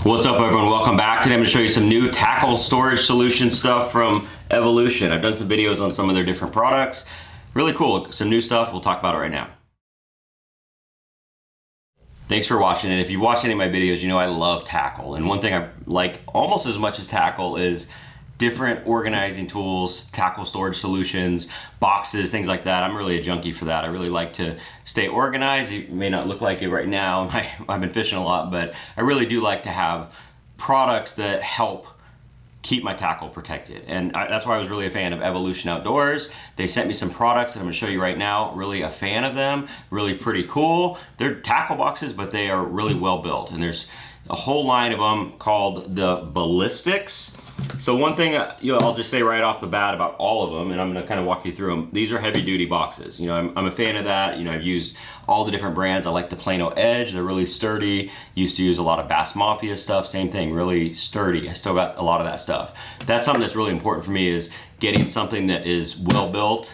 What's up, everyone? Welcome back. Today I'm going to show you some new tackle storage solution stuff from Evolution. I've done some videos on some of their different products. Really cool. Some new stuff. We'll talk about it right now. Thanks for watching, and if you watch any of my videos, you know I love tackle. And one thing I like almost as much as tackle is different organizing tools, tackle storage solutions, boxes, things like that. I'm really a junkie for that. I really like to stay organized. It may not look like it right now. I've been fishing a lot, but I really do like to have products that help keep my tackle protected. And that's why I was really a fan of Evolution Outdoors. They sent me some products that I'm gonna show you right now. Really a fan of them, really pretty cool. They're tackle boxes, but they are really well built. And there's a whole line of them called the Ballistix. So one thing, I'll just say right off the bat about all of them, and I'm going to kind of walk you through them. These are heavy duty boxes. I'm a fan of that. I've used all the different brands. I like the Plano Edge. They're really sturdy. Used to use a lot of Bass Mafia stuff. Same thing, really sturdy. I still got a lot of that stuff. That's something that's really important for me, is getting something that is well built.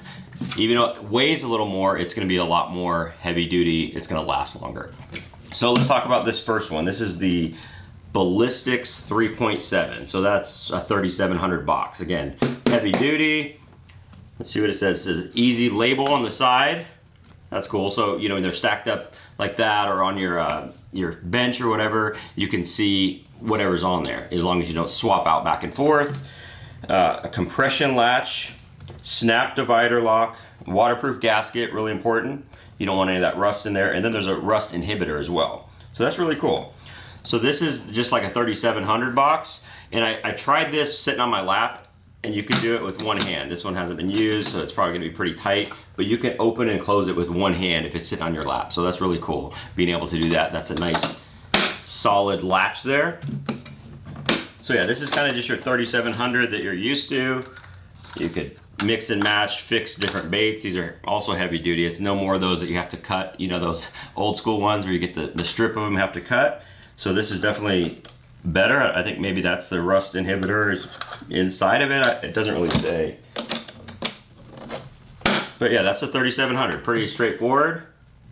Even though it weighs a little more, it's going to be a lot more heavy duty. It's going to last longer. So let's talk about this first one. This is the Ballistix 3.7. So that's a 3,700 box. Again, heavy duty. Let's see what it says. It says easy label on the side. That's cool. So, when they're stacked up like that or on your bench or whatever, you can see whatever's on there as long as you don't swap out back and forth. A compression latch, snap divider lock, waterproof gasket, really important. You don't want any of that rust in there. And then there's a rust inhibitor as well. So that's really cool. So this is just like a 3,700 box. And I tried this sitting on my lap, and you can do it with one hand. This one hasn't been used, so it's probably gonna be pretty tight, but you can open and close it with one hand if it's sitting on your lap. So that's really cool, being able to do that. That's a nice solid latch there. So yeah, this is kind of just your 3,700 that you're used to. You could mix and match, fix different baits. These are also heavy duty. It's no more of those that you have to cut, those old school ones where you get the strip of them you have to cut. So this is definitely better. I think maybe that's the rust inhibitor inside of it. It doesn't really say. But yeah, that's a 3,700. Pretty straightforward,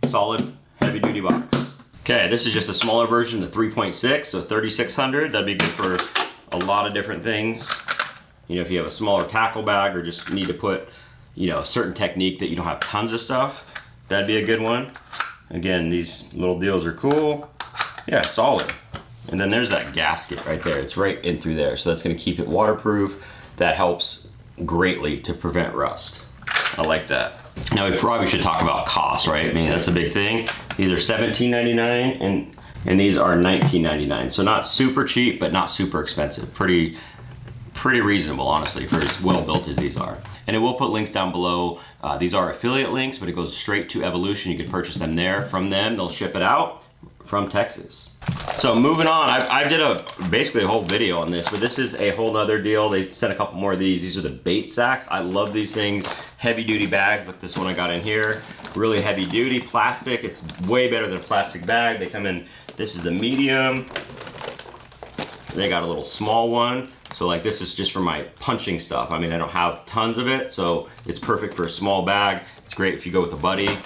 solid, heavy duty box. Okay, this is just a smaller version, the 3.6, so 3,600. That'd be good for a lot of different things. If you have a smaller tackle bag or just need to put, a certain technique that you don't have tons of stuff, that'd be a good one. Again, these little deals are cool. Yeah, solid. And then there's that gasket right there. It's right in through there. So that's gonna keep it waterproof. That helps greatly to prevent rust. I like that. Now we probably should talk about cost, right? I mean, that's a big thing. These are $17.99 and these are $19.99. So not super cheap, but not super expensive. Pretty reasonable, honestly, for as well built as these are. And it will put links down below. These are affiliate links, but it goes straight to Evolution. You can purchase them there from them. They'll ship it out from Texas. So moving on, I did basically a whole video on this, but this is a whole nother deal. They sent a couple more of these. These are the bait sacks. I love these things. Heavy duty bags, like this one I got in here. Really heavy duty, plastic. It's way better than a plastic bag. They come in, this is the medium. They got a little small one. So like this is just for my punching stuff. I mean, I don't have tons of it, so it's perfect for a small bag. It's great if you go with a buddy.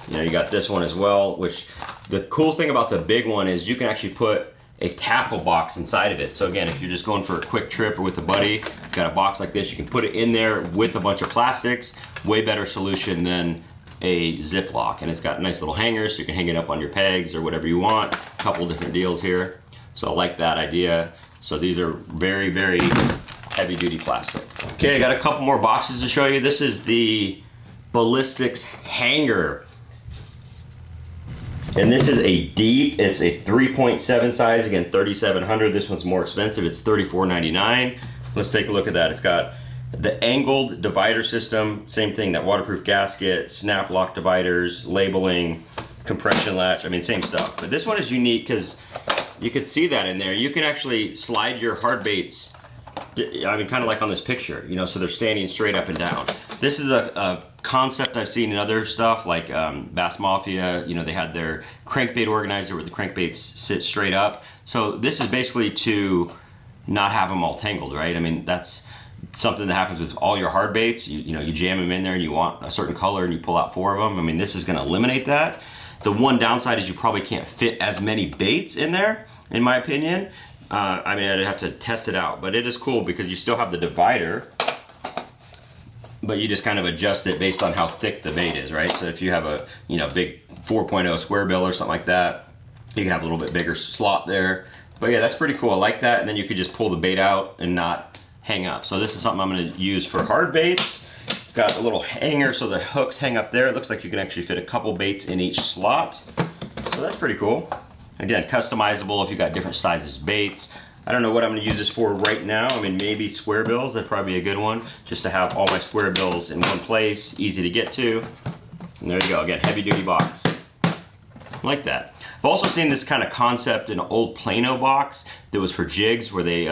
You got this one as well, which the cool thing about the big one is you can actually put a tackle box inside of it. So again, if you're just going for a quick trip or with a buddy, got a box like this, you can put it in there with a bunch of plastics. Way better solution than a Ziploc. And it's got nice little hangers, so you can hang it up on your pegs or whatever you want. A couple different deals here. So I like that idea. So these are very, very heavy duty plastic. Okay, I got a couple more boxes to show you. This is the Ballistix hanger. And this is a deep, it's a 3.7 size, again, 3,700. This one's more expensive, it's $34.99. Let's take a look at that. It's got the angled divider system, same thing, that waterproof gasket, snap lock dividers, labeling, compression latch, I mean, same stuff. But this one is unique because you could see that in there. You can actually slide your hard baits, I mean, kind of like on this picture, so they're standing straight up and down. This is a concept I've seen in other stuff like Bass Mafia. They had their crankbait organizer where the crankbaits sit straight up. So this is basically to not have them all tangled, right? I mean, that's something that happens with all your hard baits. You jam them in there and you want a certain color and you pull out 4 of them. I mean, this is gonna eliminate that. The one downside is you probably can't fit as many baits in there, in my opinion. I mean, I'd have to test it out, but it is cool because you still have the divider, but you just kind of adjust it based on how thick the bait is, right? So if you have a, you know, big 4.0 square bill or something like that, you can have a little bit bigger slot there. But yeah, that's pretty cool. I like that. And then you could just pull the bait out and not hang up. So this is something I'm going to use for hard baits. It's got a little hanger so the hooks hang up there. It looks like you can actually fit a couple baits in each slot. So that's pretty cool. Again, customizable if you got different sizes baits. I don't know what I'm going to use this for right now. I mean, maybe square bills, that'd probably be a good one. Just to have all my square bills in one place, easy to get to. And there you go, again, heavy duty box. Like that. I've also seen this kind of concept in an old Plano box that was for jigs where they,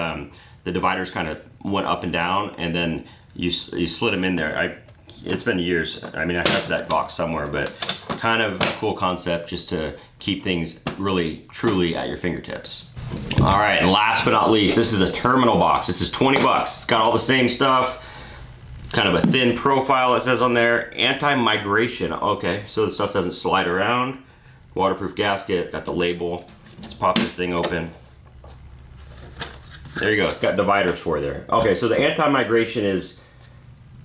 the dividers kind of went up and down and then you slid them in there. It's been years. I mean, I have that box somewhere, but kind of a cool concept just to keep things really, truly at your fingertips. All right, and last but not least, this is a terminal box. This is 20 bucks. It's got all the same stuff. Kind of a thin profile, it says on there. Anti-migration. Okay, so the stuff doesn't slide around. Waterproof gasket, got the label. Let's pop this thing open. There you go, it's got dividers for there. Okay, so the anti-migration is,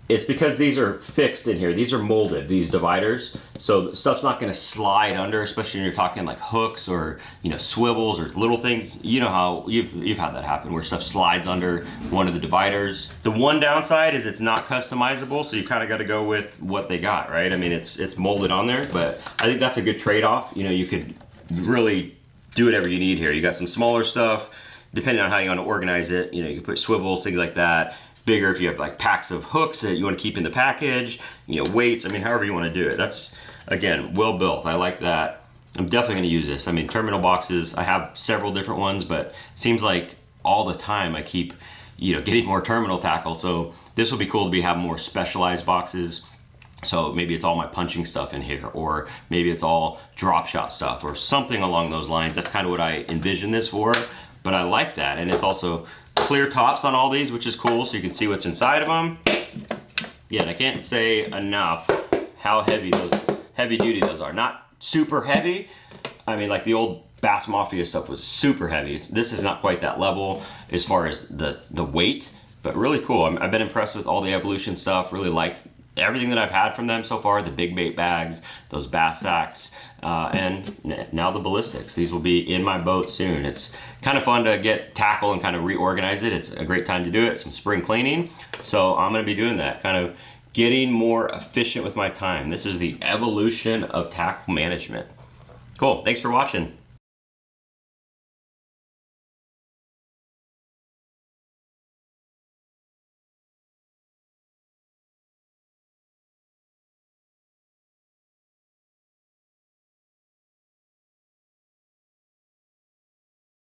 it's because these are fixed in here. These are molded, these dividers. So stuff's not gonna slide under, especially when you're talking like hooks or, you know, swivels or little things. You know how, you've had that happen where stuff slides under one of the dividers. The one downside is it's not customizable, so you kind of got to go with what they got, right? I mean, it's molded on there, but I think that's a good trade-off. You know, you could really do whatever you need here. You got some smaller stuff, depending on how you want to organize it. You know, you can put swivels, things like that. Bigger if you have like packs of hooks that you want to keep in the package, you know, weights, I mean, however you want to do it. That's, again, well built. I like that. I'm definitely going to use this. I mean, terminal boxes, I have several different ones, but it seems like all the time I keep, you know, getting more terminal tackle. So this will be cool to be having more specialized boxes. So maybe it's all my punching stuff in here, or maybe it's all drop shot stuff or something along those lines. That's kind of what I envision this for, but I like that. And it's also clear tops on all these, which is cool, so you can see what's inside of them. Yeah, and I can't say enough how heavy duty those are. Not super heavy. I mean, like the old Bass Mafia stuff was super heavy. This is not quite that level as far as the weight, but really cool. I've been impressed with all the Evolution stuff. Really like everything that I've had from them so far, the big bait bags, those bass sacks, and now the Ballistix. These will be in my boat soon. It's kind of fun to get tackle and kind of reorganize it. It's a great time to do it, some spring cleaning. So I'm gonna be doing that, kind of getting more efficient with my time. This is the evolution of tackle management. Cool, thanks for watching.